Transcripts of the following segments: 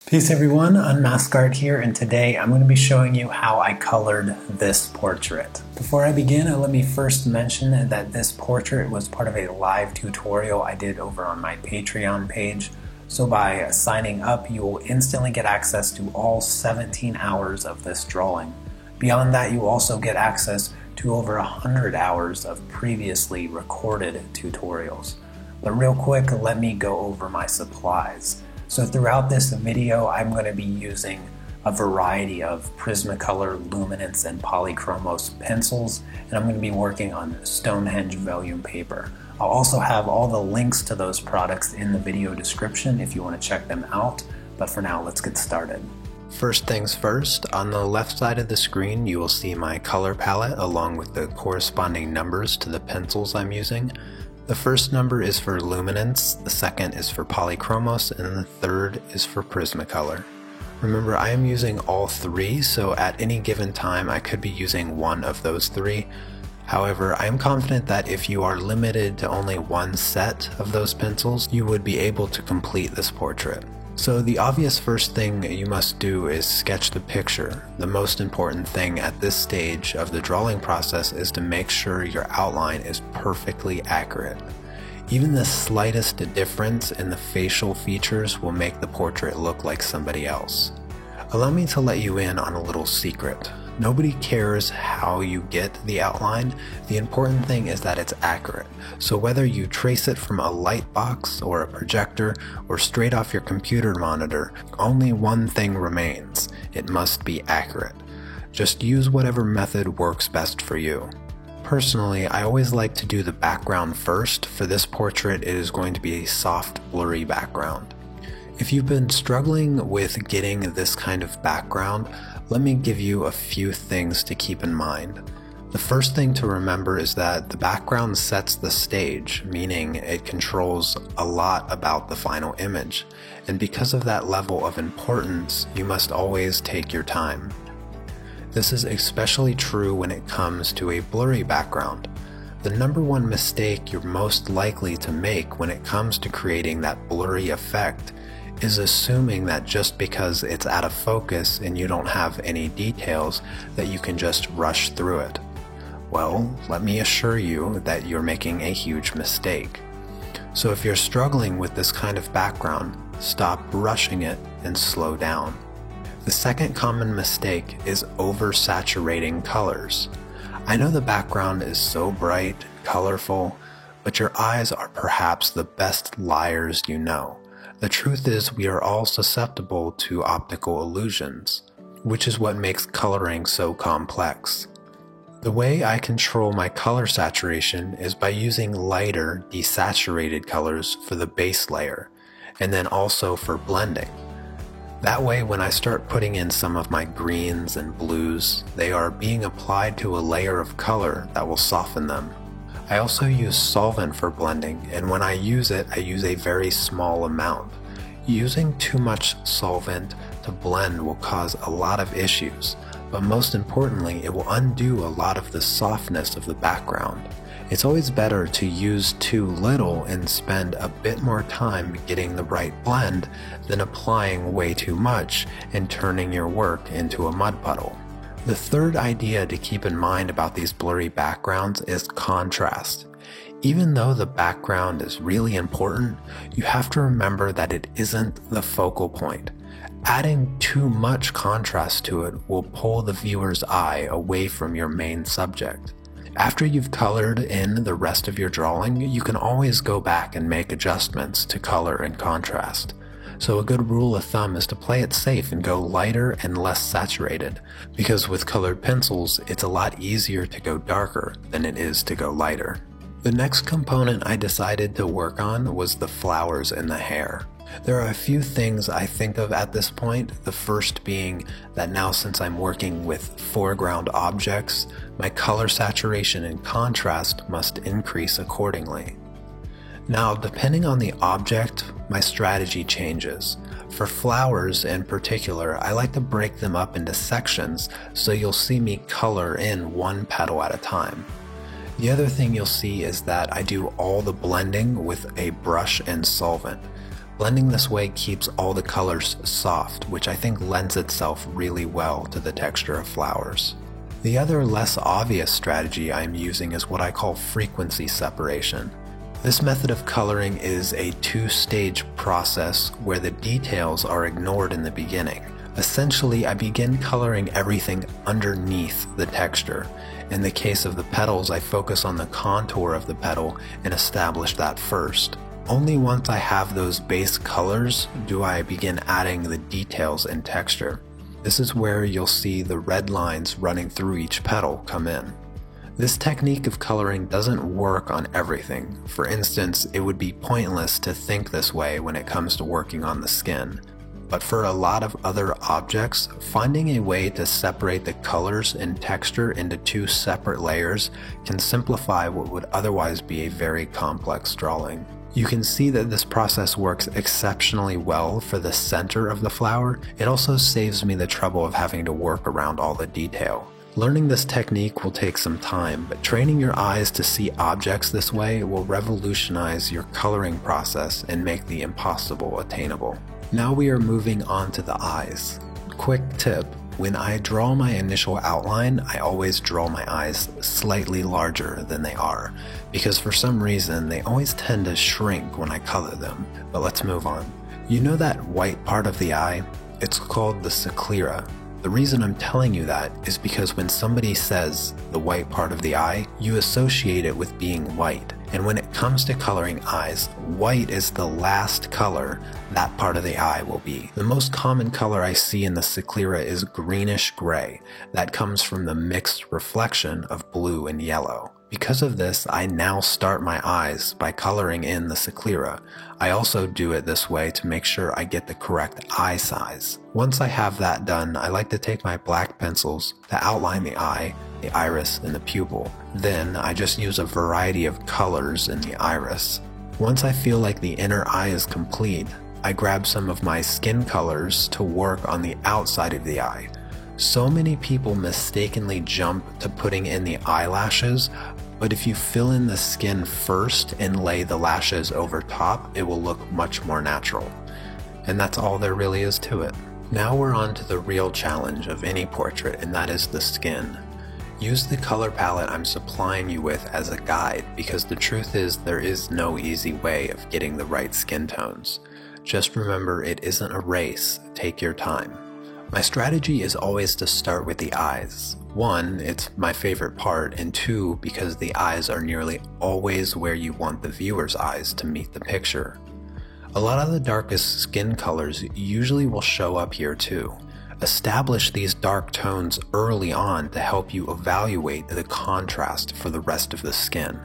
Peace everyone, Unmasked here, and today I'm going to be showing you how I colored this portrait. Before I begin, let me first mention that this portrait was part of a live tutorial I did over on my Patreon page. So by signing up, you will instantly get access to all 17 hours of this drawing. Beyond that, you also get access to over 100 hours of previously recorded tutorials. But real quick, let me go over my supplies. So throughout this video, I'm going to be using a variety of Prismacolor, Luminance, and Polychromos pencils, and I'm going to be working on Stonehenge vellum paper. I'll also have all the links to those products in the video description if you want to check them out, but for now, let's get started. First things first, on the left side of the screen you will see my color palette along with the corresponding numbers to the pencils I'm using. The first number is for Luminance, the second is for Polychromos, and the third is for Prismacolor. Remember, I am using all three, so at any given time I could be using one of those three. However, I am confident that if you are limited to only one set of those pencils, you would be able to complete this portrait. So the obvious first thing you must do is sketch the picture. The most important thing at this stage of the drawing process is to make sure your outline is perfectly accurate. Even the slightest difference in the facial features will make the portrait look like somebody else. Allow me to let you in on a little secret. Nobody cares how you get the outline, the important thing is that it's accurate. So whether you trace it from a light box or a projector or straight off your computer monitor, only one thing remains: it must be accurate. Just use whatever method works best for you. Personally, I always like to do the background first. For this portrait, it is going to be a soft, blurry background. If you've been struggling with getting this kind of background, let me give you a few things to keep in mind. The first thing to remember is that the background sets the stage, meaning it controls a lot about the final image. And because of that level of importance, you must always take your time. This is especially true when it comes to a blurry background. The number one mistake you're most likely to make when it comes to creating that blurry effect is assuming that just because it's out of focus and you don't have any details that you can just rush through it. Well, let me assure you that you're making a huge mistake. So if you're struggling with this kind of background, stop rushing it and slow down. The second common mistake is oversaturating colors. I know the background is so bright and colorful, but your eyes are perhaps the best liars you know. The truth is, we are all susceptible to optical illusions, which is what makes coloring so complex. The way I control my color saturation is by using lighter, desaturated colors for the base layer, and then also for blending. That way, when I start putting in some of my greens and blues, they are being applied to a layer of color that will soften them. I also use solvent for blending, and when I use it, I use a very small amount. Using too much solvent to blend will cause a lot of issues, but most importantly, it will undo a lot of the softness of the background. It's always better to use too little and spend a bit more time getting the right blend than applying way too much and turning your work into a mud puddle. The third idea to keep in mind about these blurry backgrounds is contrast. Even though the background is really important, you have to remember that it isn't the focal point. Adding too much contrast to it will pull the viewer's eye away from your main subject. After you've colored in the rest of your drawing, you can always go back and make adjustments to color and contrast. So a good rule of thumb is to play it safe and go lighter and less saturated, because with colored pencils, it's a lot easier to go darker than it is to go lighter. The next component I decided to work on was the flowers in the hair. There are a few things I think of at this point, the first being that now since I'm working with foreground objects, my color saturation and contrast must increase accordingly. Now, depending on the object, my strategy changes. For flowers in particular, I like to break them up into sections so you'll see me color in one petal at a time. The other thing you'll see is that I do all the blending with a brush and solvent. Blending this way keeps all the colors soft, which I think lends itself really well to the texture of flowers. The other less obvious strategy I'm using is what I call frequency separation. This method of coloring is a two-stage process where the details are ignored in the beginning. Essentially, I begin coloring everything underneath the texture. In the case of the petals, I focus on the contour of the petal and establish that first. Only once I have those base colors do I begin adding the details and texture. This is where you'll see the red lines running through each petal come in. This technique of coloring doesn't work on everything. For instance, it would be pointless to think this way when it comes to working on the skin. But for a lot of other objects, finding a way to separate the colors and texture into two separate layers can simplify what would otherwise be a very complex drawing. You can see that this process works exceptionally well for the center of the flower. It also saves me the trouble of having to work around all the detail. Learning this technique will take some time, but training your eyes to see objects this way will revolutionize your coloring process and make the impossible attainable. Now we are moving on to the eyes. Quick tip: when I draw my initial outline, I always draw my eyes slightly larger than they are, because for some reason they always tend to shrink when I color them. But let's move on. You know that white part of the eye? It's called the sclera. The reason I'm telling you that is because when somebody says the white part of the eye, you associate it with being white. And when it comes to coloring eyes, white is the last color that part of the eye will be. The most common color I see in the sclera is greenish gray. That comes from the mixed reflection of blue and yellow. Because of this, I now start my eyes by coloring in the sclera. I also do it this way to make sure I get the correct eye size. Once I have that done, I like to take my black pencils to outline the eye, the iris, and the pupil. Then I just use a variety of colors in the iris. Once I feel like the inner eye is complete, I grab some of my skin colors to work on the outside of the eye. So many people mistakenly jump to putting in the eyelashes, but if you fill in the skin first and lay the lashes over top, it will look much more natural. And that's all there really is to it. Now we're on to the real challenge of any portrait, and that is the skin. Use the color palette I'm supplying you with as a guide, because the truth is there is no easy way of getting the right skin tones. Just remember, it isn't a race. Take your time. My strategy is always to start with the eyes. 1, it's my favorite part, and 2, because the eyes are nearly always where you want the viewer's eyes to meet the picture. A lot of the darkest skin colors usually will show up here too. Establish these dark tones early on to help you evaluate the contrast for the rest of the skin.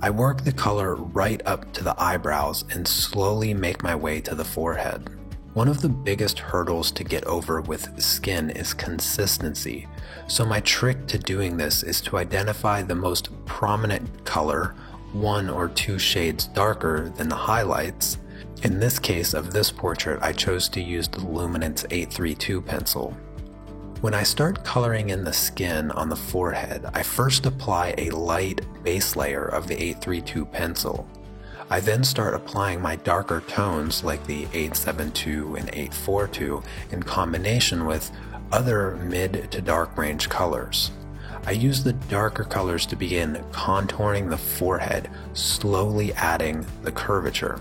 I work the color right up to the eyebrows and slowly make my way to the forehead. One of the biggest hurdles to get over with skin is consistency, so my trick to doing this is to identify the most prominent color, 1 or 2 shades darker than the highlights. In this case of this portrait, I chose to use the Luminance 832 pencil. When I start coloring in the skin on the forehead, I first apply a light base layer of the 832 pencil. I then start applying my darker tones like the 872 and 842 in combination with other mid to dark range colors. I use the darker colors to begin contouring the forehead, slowly adding the curvature.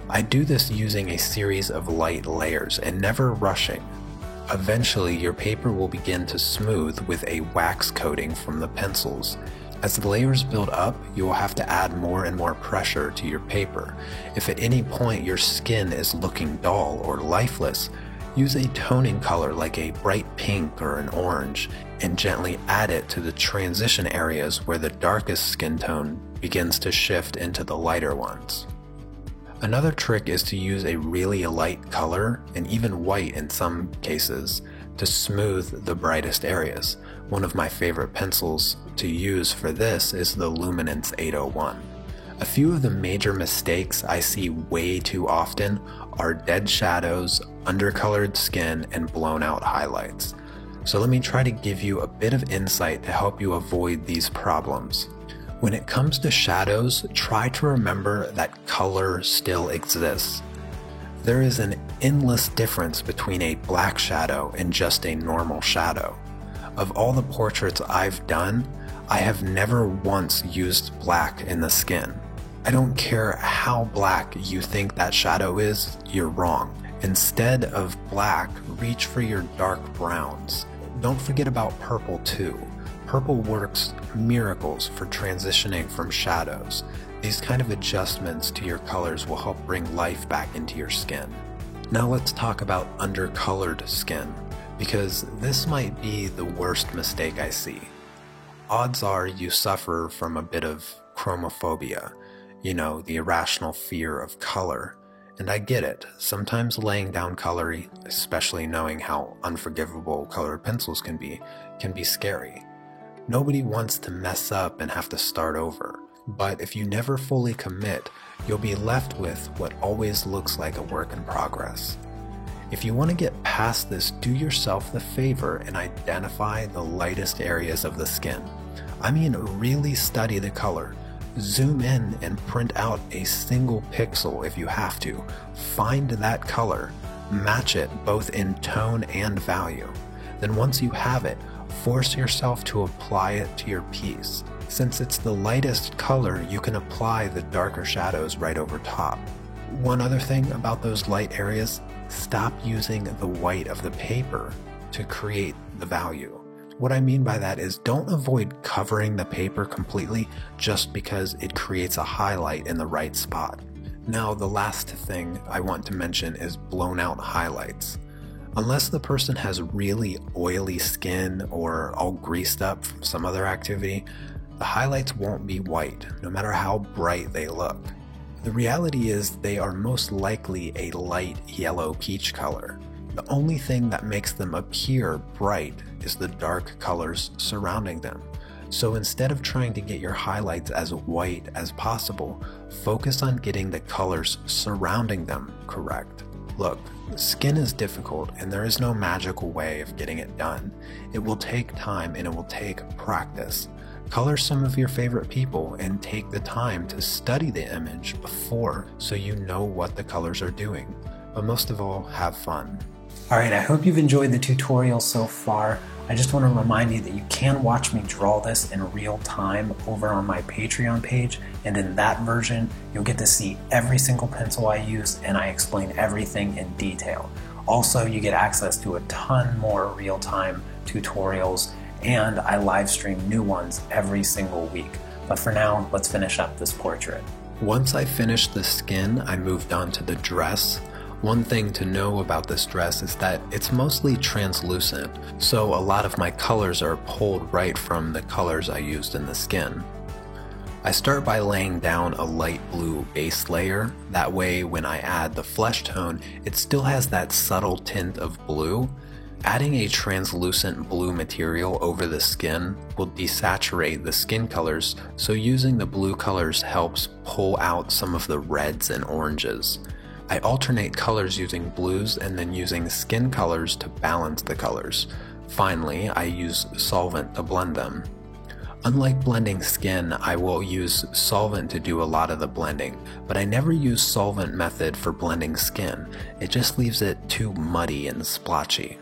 I do this using a series of light layers and never rushing. Eventually, your paper will begin to smooth with a wax coating from the pencils. As the layers build up, you will have to add more and more pressure to your paper. If at any point your skin is looking dull or lifeless, use a toning color like a bright pink or an orange and gently add it to the transition areas where the darkest skin tone begins to shift into the lighter ones. Another trick is to use a really light color, and even white in some cases, to smooth the brightest areas. One of my favorite pencils to use for this is the Luminance 801. A few of the major mistakes I see way too often are dead shadows, undercolored skin, and blown out highlights. So let me try to give you a bit of insight to help you avoid these problems. When it comes to shadows, try to remember that color still exists. There is an endless difference between a black shadow and just a normal shadow. Of all the portraits I've done, I have never once used black in the skin. I don't care how black you think that shadow is, you're wrong. Instead of black, reach for your dark browns. Don't forget about purple too. Purple works miracles for transitioning from shadows. These kind of adjustments to your colors will help bring life back into your skin. Now let's talk about undercolored skin, because this might be the worst mistake I see. Odds are you suffer from a bit of chromophobia, the irrational fear of color. And I get it, sometimes laying down color, especially knowing how unforgivable colored pencils can be scary. Nobody wants to mess up and have to start over. But if you never fully commit, you'll be left with what always looks like a work in progress. If you want to get past this, do yourself the favor and identify the lightest areas of the skin. I mean, really study the color. Zoom in and print out a single pixel if you have to. Find that color, match it both in tone and value. Then once you have it, force yourself to apply it to your piece. Since it's the lightest color, you can apply the darker shadows right over top. One other thing about those light areas, stop using the white of the paper to create the value. What I mean by that is don't avoid covering the paper completely just because it creates a highlight in the right spot. Now, the last thing I want to mention is blown out highlights. Unless the person has really oily skin or all greased up from some other activity, the highlights won't be white, no matter how bright they look. The reality is they are most likely a light yellow peach color. The only thing that makes them appear bright is the dark colors surrounding them. So instead of trying to get your highlights as white as possible, focus on getting the colors surrounding them correct. Look, skin is difficult and there is no magical way of getting it done. It will take time and it will take practice. Color some of your favorite people and take the time to study the image before so you know what the colors are doing. But most of all, have fun. Alright, I hope you've enjoyed the tutorial so far. I just want to remind you that you can watch me draw this in real time over on my Patreon page, and in that version you'll get to see every single pencil I use and I explain everything in detail. Also, you get access to a ton more real-time tutorials, and I live stream new ones every single week. But for now, let's finish up this portrait. Once I finished the skin, I moved on to the dress. One thing to know about this dress is that it's mostly translucent, so a lot of my colors are pulled right from the colors I used in the skin. I start by laying down a light blue base layer. That way when I add the flesh tone, it still has that subtle tint of blue. Adding a translucent blue material over the skin will desaturate the skin colors, so using the blue colors helps pull out some of the reds and oranges. I alternate colors using blues and then using skin colors to balance the colors. Finally, I use solvent to blend them. Unlike blending skin, I will use solvent to do a lot of the blending, but I never use solvent method for blending skin. It just leaves it too muddy and splotchy.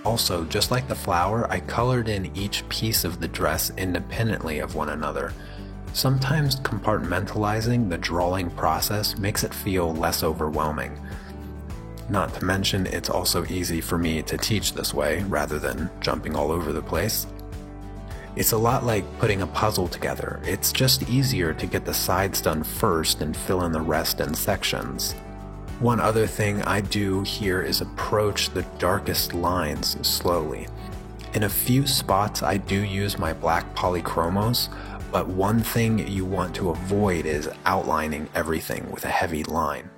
Also, just like the flower, I colored in each piece of the dress independently of one another. Sometimes compartmentalizing the drawing process makes it feel less overwhelming. Not to mention, it's also easy for me to teach this way rather than jumping all over the place. It's a lot like putting a puzzle together. It's just easier to get the sides done first and fill in the rest in sections. One other thing I do here is approach the darkest lines slowly. In a few spots I do use my black polychromos, but one thing you want to avoid is outlining everything with a heavy line.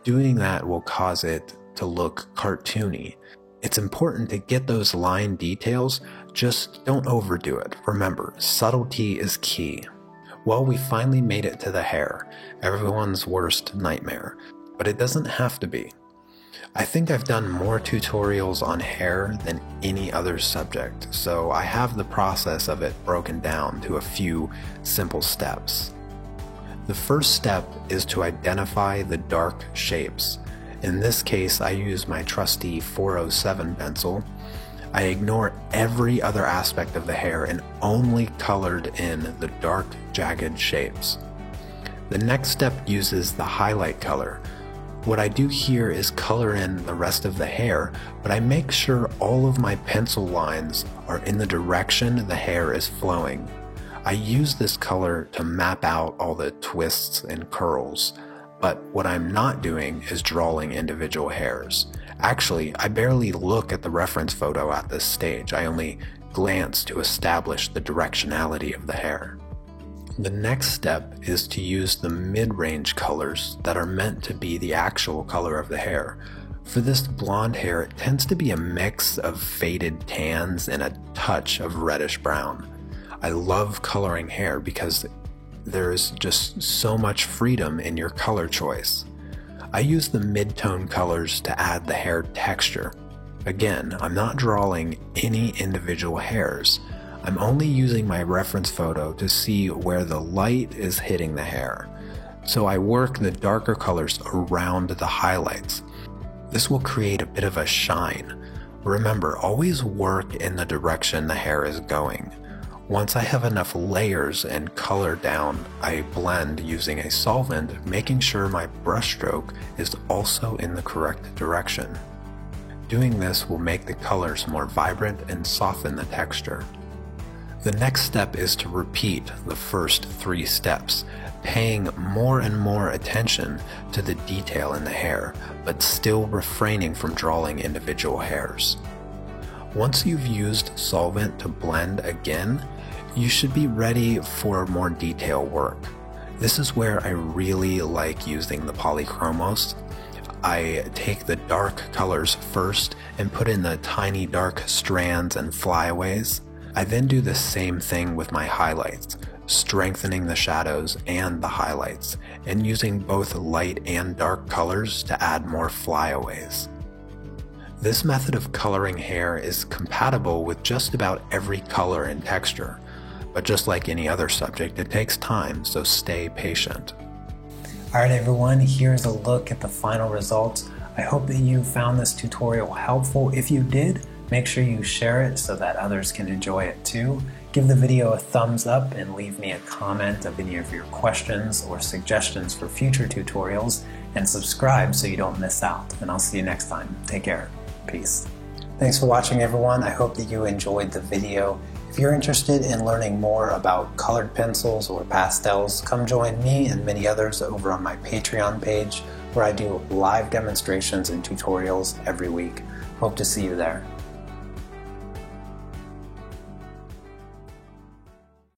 Doing that will cause it to look cartoony. It's important to get those line details, just don't overdo it. Remember, subtlety is key. Well, we finally made it to the hair, everyone's worst nightmare, but it doesn't have to be. I think I've done more tutorials on hair than any other subject, so I have the process of it broken down to a few simple steps. The first step is to identify the dark shapes. In this case, I use my trusty 407 pencil. I ignore every other aspect of the hair and only colored in the dark, jagged shapes. The next step uses the highlight color. What I do here is color in the rest of the hair, but I make sure all of my pencil lines are in the direction the hair is flowing. I use this color to map out all the twists and curls, but what I'm not doing is drawing individual hairs. Actually, I barely look at the reference photo at this stage. I only glance to establish the directionality of the hair. The next step is to use the mid-range colors that are meant to be the actual color of the hair. For this blonde hair, it tends to be a mix of faded tans and a touch of reddish brown. I love coloring hair because there's just so much freedom in your color choice. I use the mid-tone colors to add the hair texture. Again, I'm not drawing any individual hairs. I'm only using my reference photo to see where the light is hitting the hair. So I work the darker colors around the highlights. This will create a bit of a shine. Remember, always work in the direction the hair is going. Once I have enough layers and color down, I blend using a solvent, making sure my brushstroke is also in the correct direction. Doing this will make the colors more vibrant and soften the texture. The next step is to repeat the first 3 steps, paying more and more attention to the detail in the hair, but still refraining from drawing individual hairs. Once you've used solvent to blend again, you should be ready for more detail work. This is where I really like using the polychromos. I take the dark colors first and put in the tiny dark strands and flyaways. I then do the same thing with my highlights, strengthening the shadows and the highlights, and using both light and dark colors to add more flyaways. This method of coloring hair is compatible with just about every color and texture, but just like any other subject, it takes time, so stay patient. Alright everyone, here's a look at the final results. I hope that you found this tutorial helpful. If you did, make sure you share it so that others can enjoy it too. Give the video a thumbs up and leave me a comment of any of your questions or suggestions for future tutorials, and subscribe so you don't miss out. And I'll see you next time. Take care. Peace. Thanks for watching everyone. I hope that you enjoyed the video. If you're interested in learning more about colored pencils or pastels, come join me and many others over on my Patreon page, where I do live demonstrations and tutorials every week. Hope to see you there.